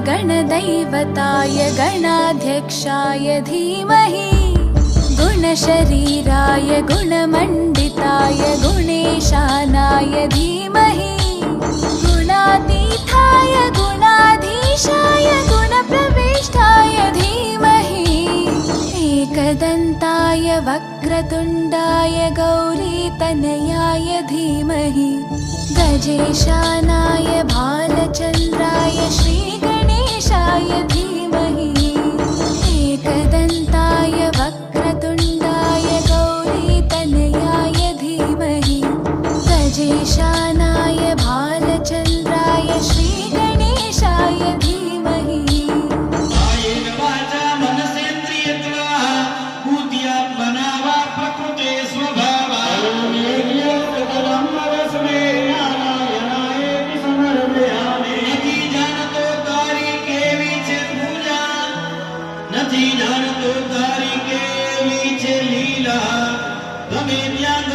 गणदैवताय गणाध्यक्षाय धीमहि गुणशरीराय गुणमण्डिताय गुणेशानाय धीमहि गुणातीताय गुणाधीशाय गुणप्रविष्टाय धीमहि एकदन्ताय वक्रतुण्डाय गौरीतनयाय धीमहि गजेशानाय भालचन्द्राय श्रीगणेशाय धीमहि एकदन्ताय वक्रतुण्डाय गौरीतनयाय धीमहि गजेशानाय भालचन्द्राय श्रीगणेशाय धीमहि कायेन वाचा मनसेन्द्रियत्वा बुद्ध्यात्मना वा प्रकृते स्वभावात् सकलं परस्मै नारायणायेति समर्पयामि। નથી જાણતો તારી કેવી છે પૂજા, નથી જાણતો તારી કેવી છે લીલા, ગમે ત્યાં